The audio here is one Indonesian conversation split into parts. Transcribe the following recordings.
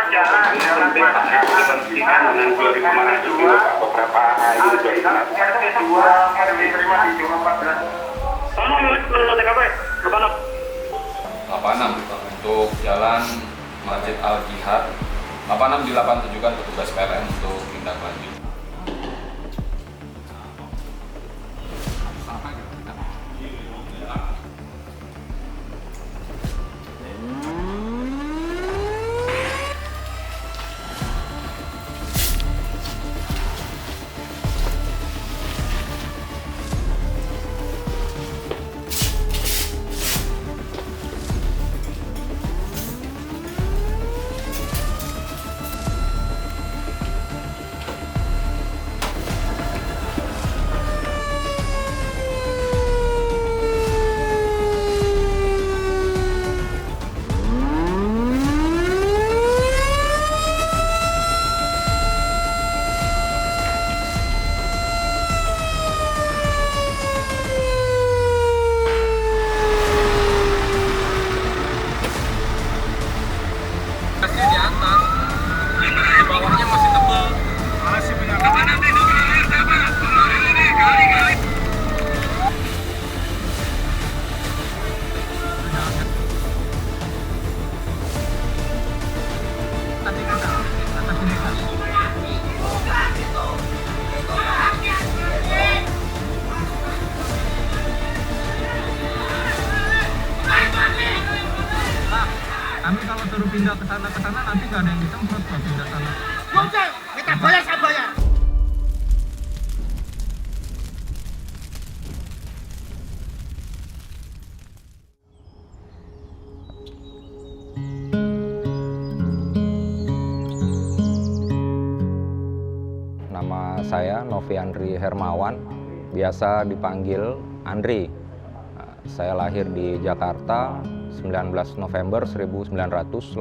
jalan diberhentikan dengan 2.500 kilo Pak, beberapa hari juga. RT 2 diterima di 14. Tolong menurut TKP, berapa 86 untuk jalan Masjid Al Jihad. 86 dilakukan petugas PLN untuk tindak lanjut. Di atas, di bawahnya masih tebal. Masih penyakit. Kami kalau suruh pindah ke sana nanti nggak ada yang disemprot kalau pindah sana. Goceng, kita bayar saya bayar. Nama saya Novi Andri Hermawan, biasa dipanggil Andri. Saya lahir di Jakarta 19 November 1989.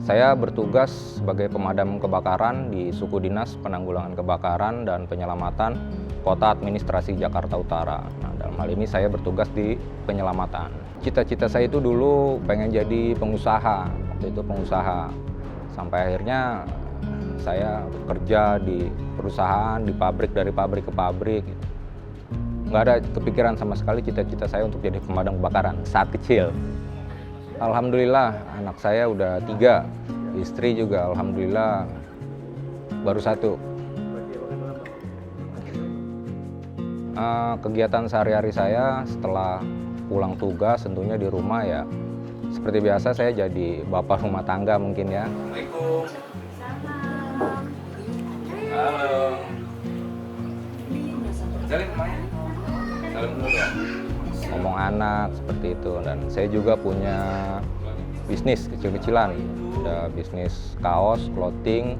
Saya bertugas sebagai pemadam kebakaran di Suku Dinas Penanggulangan Kebakaran dan Penyelamatan Kota Administrasi Jakarta Utara. Nah, dalam hal ini saya bertugas di penyelamatan. Cita-cita saya itu dulu pengen jadi pengusaha, waktu itu pengusaha. Sampai akhirnya saya kerja di perusahaan, di pabrik, dari pabrik ke pabrik. Nggak ada kepikiran sama sekali cita-cita saya untuk jadi pemadam kebakaran saat kecil. Alhamdulillah anak saya udah 3, istri juga alhamdulillah baru 1. Kegiatan sehari-hari saya setelah pulang tugas tentunya di rumah ya seperti biasa saya jadi bapak rumah tangga mungkin ya. Assalamualaikum. Halo. Jalin kemana? Salam dulu ya. Ngomong anak seperti itu, dan saya juga punya bisnis kecil-kecilan, ada bisnis kaos, clothing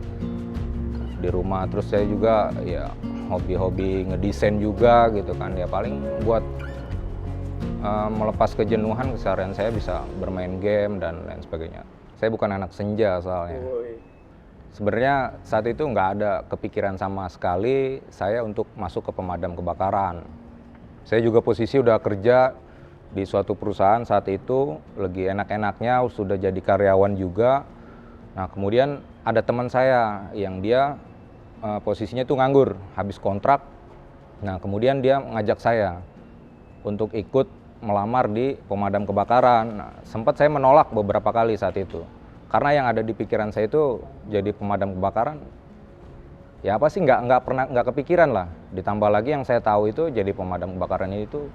di rumah. Terus saya juga ya hobi-hobi ngedesain juga gitu kan, ya paling buat melepas kejenuhan keseharian saya bisa bermain game dan lain sebagainya. Saya bukan anak senja soalnya. Sebenarnya saat itu nggak ada kepikiran sama sekali saya untuk masuk ke pemadam kebakaran. Saya juga posisi udah kerja di suatu perusahaan saat itu, lagi enak-enaknya, sudah jadi karyawan juga. Nah kemudian ada teman saya yang dia posisinya itu nganggur, habis kontrak. Nah kemudian dia ngajak saya untuk ikut melamar di pemadam kebakaran. Nah, sempat saya menolak beberapa kali saat itu. Karena yang ada di pikiran saya itu jadi pemadam kebakaran, ya apa sih nggak kepikiran lah. Ditambah lagi yang saya tahu itu jadi pemadam kebakaran itu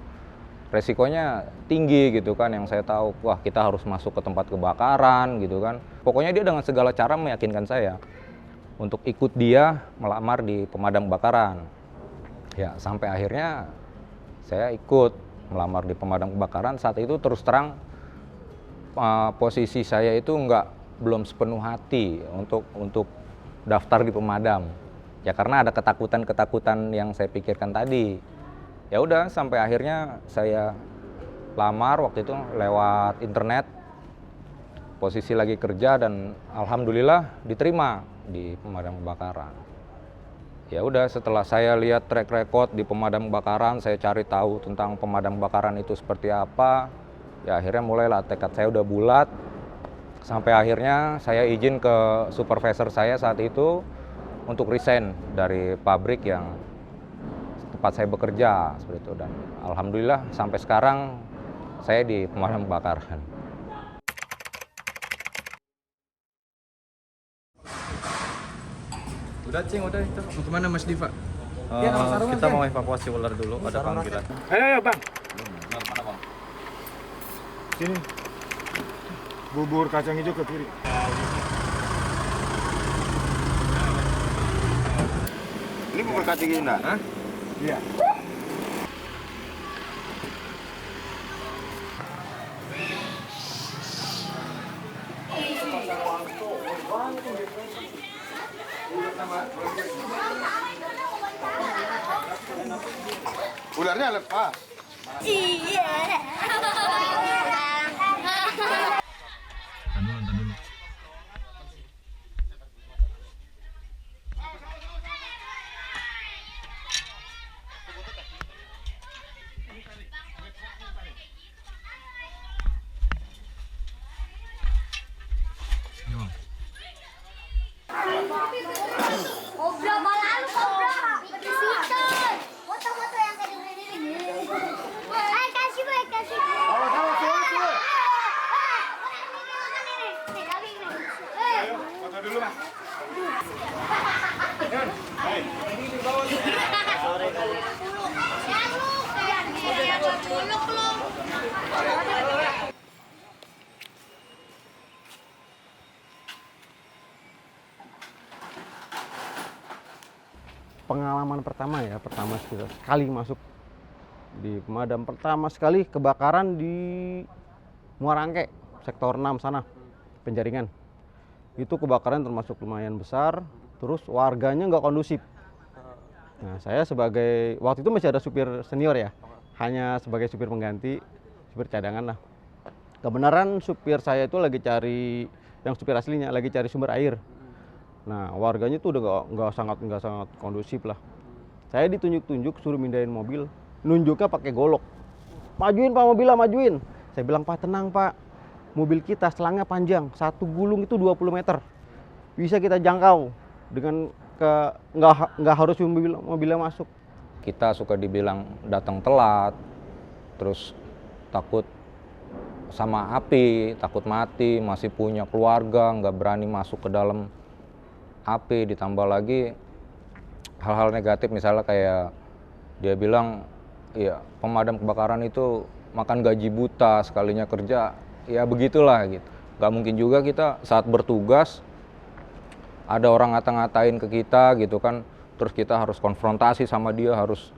resikonya tinggi gitu kan. Yang saya tahu, wah kita harus masuk ke tempat kebakaran gitu kan. Pokoknya dia dengan segala cara meyakinkan saya untuk ikut dia melamar di pemadam kebakaran. Ya sampai akhirnya saya ikut melamar di pemadam kebakaran. Saat itu terus terang posisi saya itu belum sepenuh hati untuk daftar di pemadam. Ya karena ada ketakutan yang saya pikirkan tadi. Ya udah sampai akhirnya saya lamar waktu itu lewat internet. Posisi lagi kerja dan alhamdulillah diterima di pemadam kebakaran. Ya udah setelah saya lihat track record di pemadam kebakaran, saya cari tahu tentang pemadam kebakaran itu seperti apa. Ya akhirnya mulailah tekad saya udah bulat. Sampai akhirnya saya izin ke supervisor saya saat itu untuk resign dari pabrik yang tempat saya bekerja seperti itu, dan alhamdulillah sampai sekarang saya di pemadam kebakaran. Udah Cing, udah itu. Mau kemana Mas Diva? Kita mau evakuasi ular dulu, ada panggilan. Ayo Bang. Mana Bang? Sini. Bubur kacang hijau ke kiri. Ini bukan kacang hijau, nah? Hah? Iya. Ularnya lepas. Kobra malah kobra. Bisikan. Foto-foto yang kayak gini. Kasih boy, kasih. Foto dulu, Mas. Pengalaman pertama sekali masuk di pemadam, pertama sekali kebakaran di Muara Angke, sektor 6 sana, Penjaringan. Itu kebakaran termasuk lumayan besar, terus warganya nggak kondusif. Nah, saya sebagai, waktu itu masih ada supir senior ya, hanya sebagai supir pengganti, supir cadangan lah. Kebenaran supir saya itu lagi cari, yang supir aslinya lagi cari sumber air. Nah, warganya tuh udah nggak sangat kondusif lah. Saya ditunjuk-tunjuk suruh mindahin mobil, nunjuknya pakai golok. Majuin Pak mobilnya, majuin. Saya bilang, Pak tenang Pak, mobil kita selangnya panjang, satu gulung itu 20 meter. Bisa kita jangkau dengan nggak harus mobilnya masuk. Kita suka dibilang datang telat, terus takut sama api, takut mati, masih punya keluarga, nggak berani masuk ke dalam api, ditambah lagi hal-hal negatif, misalnya kayak dia bilang ya pemadam kebakaran itu makan gaji buta sekalinya kerja, ya begitulah gitu. Gak mungkin juga kita saat bertugas ada orang ngata-ngatain ke kita gitu kan, terus kita harus konfrontasi sama dia, harus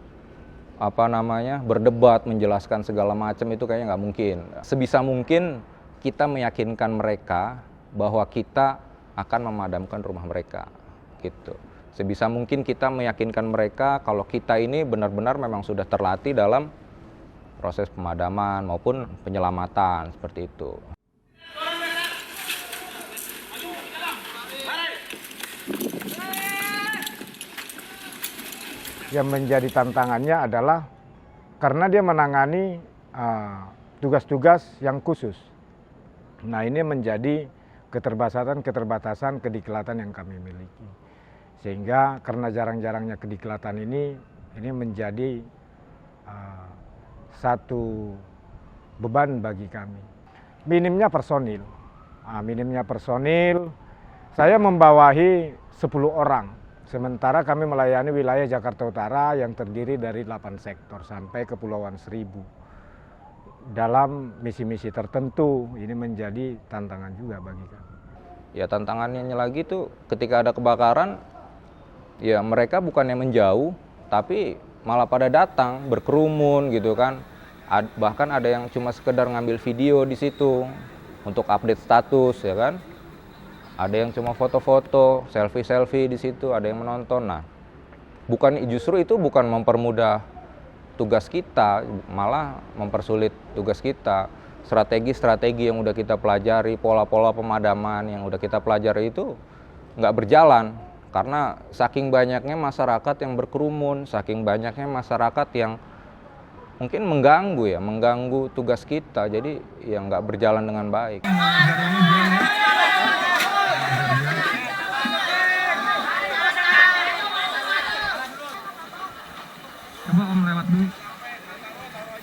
berdebat, menjelaskan segala macam, itu kayaknya nggak mungkin. Sebisa mungkin kita meyakinkan mereka bahwa kita akan memadamkan rumah mereka gitu. Sebisa mungkin kita meyakinkan mereka kalau kita ini benar-benar memang sudah terlatih dalam proses pemadaman maupun penyelamatan seperti itu. Yang menjadi tantangannya adalah karena dia menangani tugas-tugas yang khusus. Nah, ini menjadi keterbatasan kediklatan yang kami miliki. Sehingga karena jarang-jarangnya kediklatan ini menjadi satu beban bagi kami. Minimnya personil. Saya membawahi 10 orang. Sementara kami melayani wilayah Jakarta Utara yang terdiri dari 8 sektor sampai Kepulauan Seribu. Dalam misi-misi tertentu, ini menjadi tantangan juga bagi kami. Ya tantangannya lagi tuh ketika ada kebakaran, ya mereka bukannya menjauh, tapi malah pada datang berkerumun gitu kan. Bahkan ada yang cuma sekedar ngambil video di situ untuk update status ya kan. Ada yang cuma foto-foto, selfie-selfie di situ, ada yang menonton. Nah, justru itu bukan mempermudah tugas kita, malah mempersulit tugas kita. Strategi-strategi yang udah kita pelajari, pola-pola pemadaman yang udah kita pelajari itu nggak berjalan. Karena saking banyaknya masyarakat yang berkerumun, saking banyaknya masyarakat yang mungkin mengganggu tugas kita, jadi ya nggak berjalan dengan baik. Coba Om lewat dulu.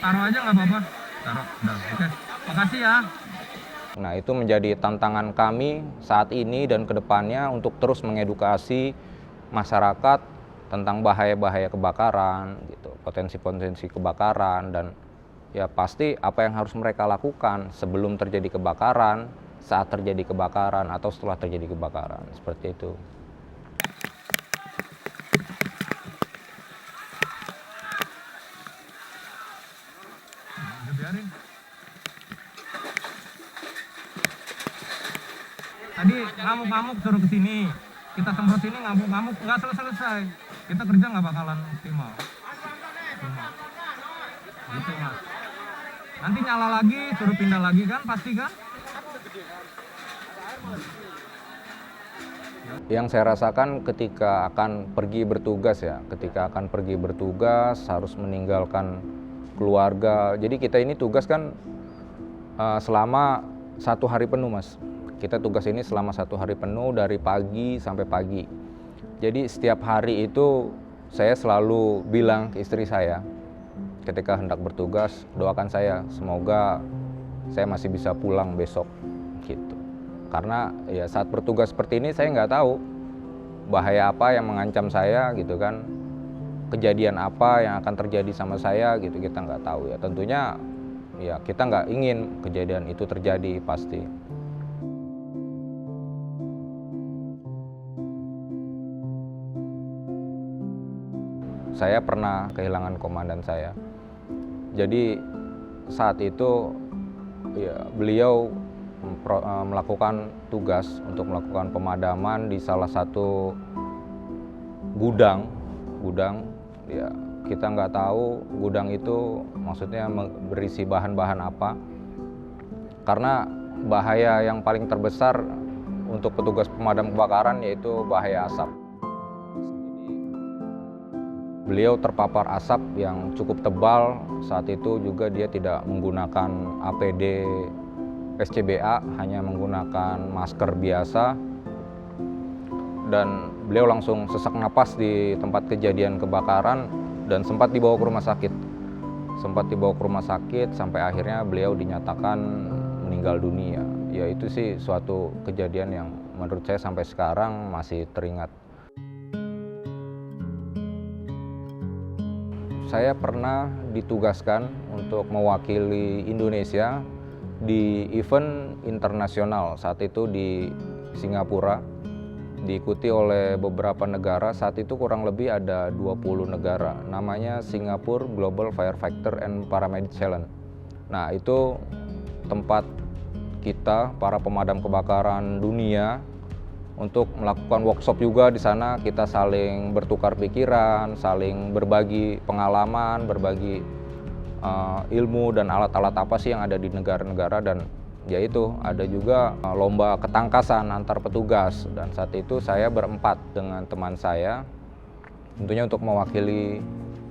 Taruh aja nggak apa-apa. Taruh. Udah. Oke. Makasih ya. Nah, itu menjadi tantangan kami saat ini dan kedepannya untuk terus mengedukasi masyarakat tentang bahaya-bahaya kebakaran, gitu, potensi-potensi kebakaran, dan ya pasti apa yang harus mereka lakukan sebelum terjadi kebakaran, saat terjadi kebakaran, atau setelah terjadi kebakaran, seperti itu. Biarin. Tadi ngamuk-ngamuk suruh ke sini. Kita semprot sini ngamuk-ngamuk nggak selesai. Kita kerja nggak bakalan optimal. Gitu Mas. Nanti nyala lagi, suruh pindah lagi kan, pasti kan? Yang saya rasakan ketika akan pergi bertugas harus meninggalkan keluarga. Jadi kita ini tugas kan selama 1 hari penuh, Mas. Kita tugas ini selama 1 hari penuh dari pagi sampai pagi. Jadi setiap hari itu saya selalu bilang ke istri saya ketika hendak bertugas, doakan saya semoga saya masih bisa pulang besok gitu. Karena ya saat bertugas seperti ini saya nggak tahu bahaya apa yang mengancam saya gitu kan. Kejadian apa yang akan terjadi sama saya gitu, kita nggak tahu ya. Tentunya ya kita nggak ingin kejadian itu terjadi pasti. Saya pernah kehilangan komandan saya. Jadi saat itu ya beliau melakukan tugas untuk melakukan pemadaman di salah satu gudang ya kita nggak tahu gudang itu maksudnya berisi bahan-bahan apa, karena bahaya yang paling terbesar untuk petugas pemadam kebakaran yaitu bahaya asap. Beliau terpapar asap yang cukup tebal. Saat itu juga dia tidak menggunakan APD SCBA, hanya menggunakan masker biasa. Dan beliau langsung sesak napas di tempat kejadian kebakaran dan sempat dibawa ke rumah sakit. Sampai akhirnya beliau dinyatakan meninggal dunia. Ya itu sih suatu kejadian yang menurut saya sampai sekarang masih teringat. Saya pernah ditugaskan untuk mewakili Indonesia di event internasional saat itu di Singapura, diikuti oleh beberapa negara. Saat itu kurang lebih ada 20 negara, namanya Singapore Global Firefighter and Paramedic Challenge. Nah itu tempat kita para pemadam kebakaran dunia untuk melakukan workshop juga di sana. Kita saling bertukar pikiran, saling berbagi pengalaman, berbagi ilmu dan alat-alat apa sih yang ada di negara-negara. Dan yaitu ada juga lomba ketangkasan antar petugas. Dan saat itu saya berempat dengan teman saya, tentunya untuk mewakili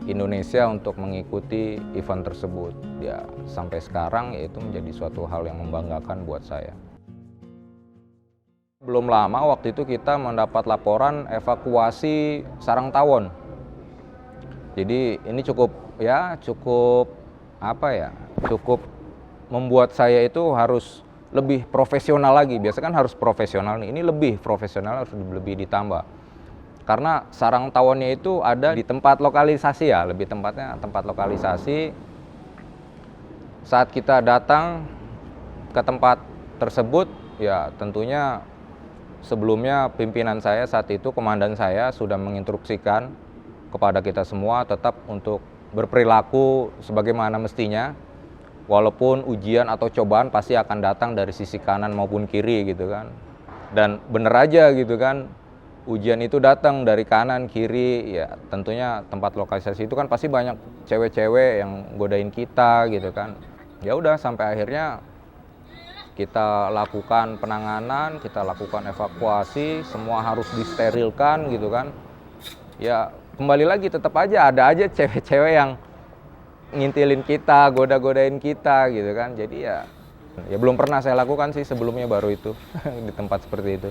Indonesia untuk mengikuti event tersebut. Ya sampai sekarang ya itu menjadi suatu hal yang membanggakan buat saya. Belum lama waktu itu kita mendapat laporan evakuasi sarang tawon. Jadi ini cukup membuat saya itu harus lebih profesional lagi. Biasanya kan harus profesional nih, ini lebih profesional, harus lebih ditambah. Karena sarang tawonnya itu ada di tempat lokalisasi ya, lebih tempatnya tempat lokalisasi. Saat kita datang ke tempat tersebut, ya tentunya sebelumnya pimpinan saya saat itu, komandan saya sudah menginstruksikan kepada kita semua tetap untuk berperilaku sebagaimana mestinya. Walaupun ujian atau cobaan pasti akan datang dari sisi kanan maupun kiri gitu kan. Dan bener aja gitu kan, ujian itu datang dari kanan kiri. Ya tentunya tempat lokalisasi itu kan pasti banyak cewek-cewek yang godain kita gitu kan. Ya udah sampai akhirnya kita lakukan penanganan, kita lakukan evakuasi, semua harus disterilkan gitu kan. Ya kembali lagi tetap aja ada aja cewek-cewek yang ngintilin kita, goda-godain kita gitu kan. Jadi ya belum pernah saya lakukan sih, sebelumnya baru itu di tempat seperti itu.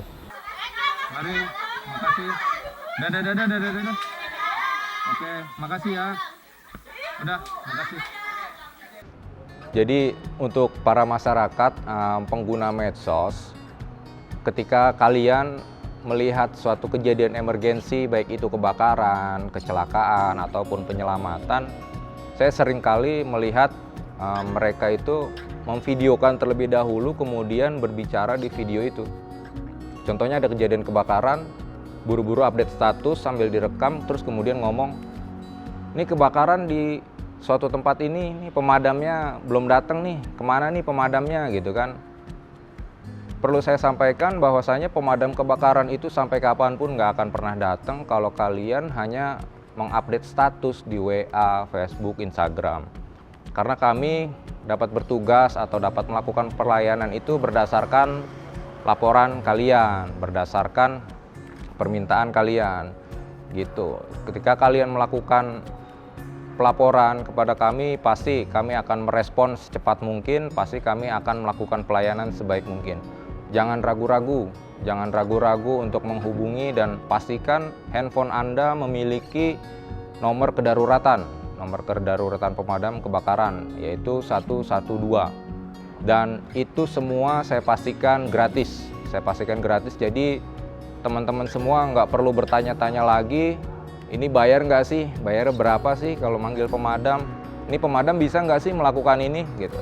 Mari, makasih. Dadah. Oke, makasih ya. Udah, makasih. Jadi untuk para masyarakat pengguna medsos, ketika kalian melihat suatu kejadian emergensi, baik itu kebakaran, kecelakaan, ataupun penyelamatan, saya seringkali melihat mereka itu memvideokan terlebih dahulu, kemudian berbicara di video itu. Contohnya ada kejadian kebakaran, buru-buru update status sambil direkam, terus kemudian ngomong, ini kebakaran di suatu tempat ini pemadamnya belum datang nih, kemana nih pemadamnya gitu kan. Perlu saya sampaikan bahwasanya pemadam kebakaran itu sampai kapanpun nggak akan pernah datang kalau kalian hanya mengupdate status di WA, Facebook, Instagram. Karena kami dapat bertugas atau dapat melakukan pelayanan itu berdasarkan laporan kalian, berdasarkan permintaan kalian gitu. Ketika kalian melakukan pelaporan kepada kami, pasti kami akan merespons secepat mungkin, pasti kami akan melakukan pelayanan sebaik mungkin. Jangan ragu-ragu untuk menghubungi, dan pastikan handphone Anda memiliki nomor kedaruratan pemadam kebakaran, yaitu 112. Dan itu semua saya pastikan gratis. Jadi teman-teman semua nggak perlu bertanya-tanya lagi, ini bayar nggak sih, bayar berapa sih kalau manggil pemadam, ini pemadam bisa nggak sih melakukan ini gitu.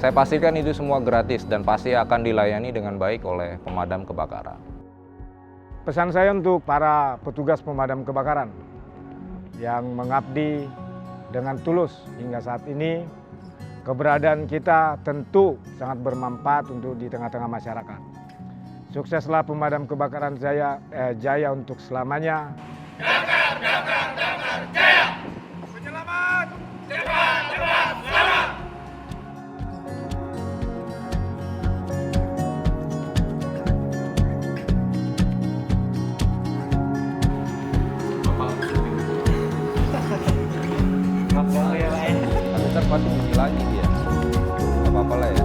Saya pastikan itu semua gratis dan pasti akan dilayani dengan baik oleh pemadam kebakaran. Pesan saya untuk para petugas pemadam kebakaran yang mengabdi dengan tulus hingga saat ini, keberadaan kita tentu sangat bermanfaat untuk di tengah-tengah masyarakat. Sukseslah pemadam kebakaran jaya untuk selamanya. Dakar, jaya! Penyelamat, cepat, selamat! Tapi ntar pasti bunyi lagi dia. Gak apa-apa lah ya.